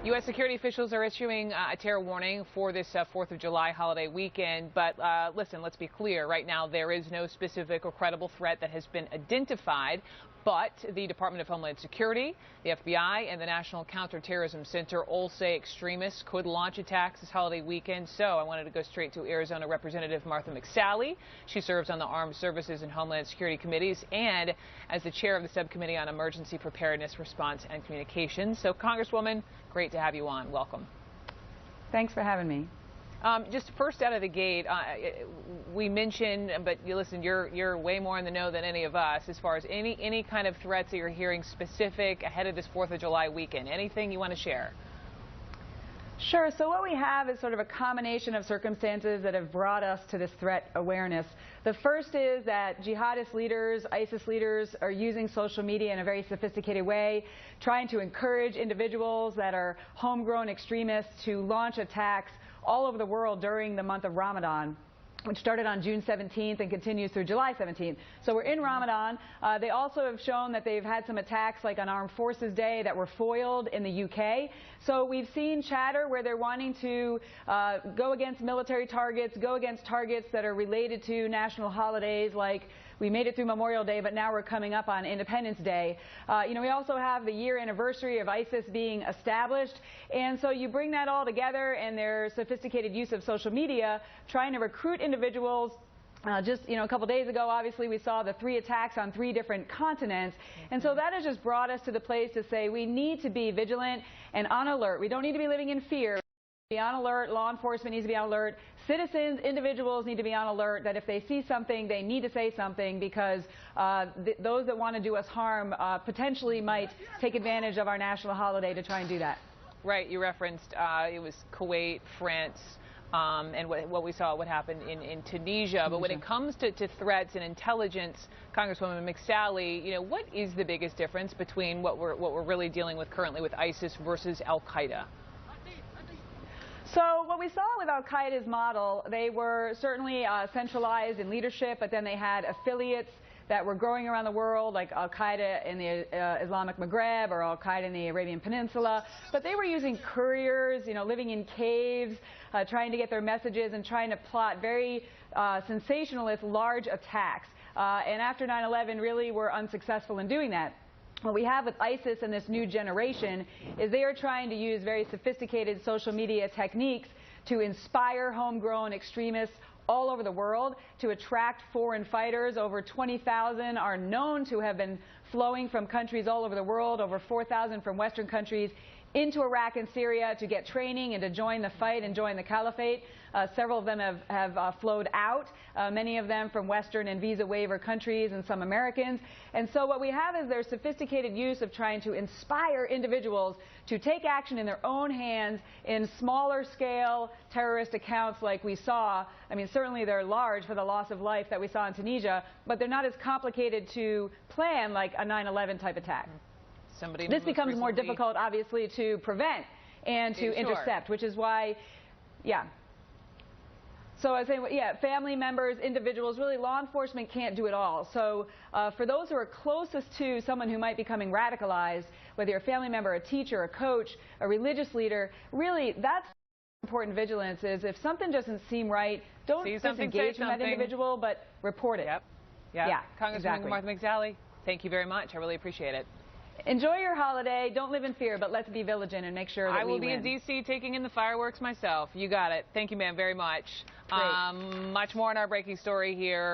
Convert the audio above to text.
U.S. security officials are issuing a terror warning for this 4th of July holiday weekend. But listen, let's be clear. Right now, there is no specific or credible threat that has been identified. But the Department of Homeland Security, the FBI, and the National Counter-Terrorism Center all say extremists could launch attacks this holiday weekend. So I wanted to go straight to Arizona Representative Martha McSally. She serves on the Armed Services and Homeland Security Committees and as the chair of the Subcommittee on Emergency Preparedness, Response, and Communications. So, Congresswoman, great to have you on. Welcome. Thanks for having me. Just first out of the gate, we mentioned, but you listen, you're way more in the know than any of us as far as any kind of threats that you're hearing specific ahead of this 4th of July weekend. Anything you want to share? Sure. So what we have is sort of a combination of circumstances that have brought us to this threat awareness. The first is that jihadist leaders, ISIS leaders, are using social media in a very sophisticated way, trying to encourage individuals that are homegrown extremists to launch attacks all over the world during the month of Ramadan, which started on June 17th and continues through July 17th. So we're in Ramadan. They also have shown that they've had some attacks like on Armed Forces Day that were foiled in the UK. So we've seen chatter where they're wanting to go against military targets, go against targets that are related to national holidays like we made it through Memorial Day, but now we're coming up on Independence Day. We also have the year anniversary of ISIS being established. And so you bring that all together and their sophisticated use of social media, trying to recruit individuals. Just a couple days ago, obviously, we saw the 3 attacks on 3 different continents. And so that has just brought us to the place to say we need to be vigilant and on alert. We don't need to be living in fear. Be on alert. Law enforcement needs to be on alert. Citizens, individuals need to be on alert that if they see something, they need to say something because those that want to do us harm potentially might take advantage of our national holiday to try and do that. Right. You referenced it was Kuwait, France, and what we saw, what happened in Tunisia. But when it comes to threats and intelligence, Congresswoman McSally, what is the biggest difference between what we're really dealing with currently with ISIS versus al-Qaeda? So what we saw with al-Qaeda's model, they were certainly centralized in leadership, but then they had affiliates that were growing around the world, like al-Qaeda in the Islamic Maghreb or al-Qaeda in the Arabian Peninsula. But they were using couriers, living in caves, trying to get their messages and trying to plot very sensationalist large attacks. And after 9/11, really were unsuccessful in doing that. What we have with ISIS and this new generation is they are trying to use very sophisticated social media techniques to inspire homegrown extremists all over the world to attract foreign fighters. Over 20,000 are known to have been flowing from countries all over the world, over 4,000 from Western countries into Iraq and Syria to get training and to join the fight and join the caliphate. Several of them have flowed out, many of them from Western and visa waiver countries and some Americans. And so what we have is their sophisticated use of trying to inspire individuals to take action in their own hands in smaller scale terrorist accounts like we saw. I mean, certainly they're large for the loss of life that we saw in Tunisia, but they're not as complicated to plan like a 9/11 type attack. This becomes more difficult, obviously, to prevent and to intercept, which is why, So I was saying, family members, individuals, really law enforcement can't do it all. So for those who are closest to someone who might be becoming radicalized, whether you're a family member, a teacher, a coach, a religious leader, really that's important vigilance is if something doesn't seem right, don't disengage from that individual, but report it. Yeah. Congresswoman Martha McSally, thank you very much. I really appreciate it. Enjoy your holiday. Don't live in fear, but let's be vigilant and make sure that I will be win. in D.C. taking in the fireworks myself. You got it. Thank you, ma'am, very much. Much more on our breaking story here.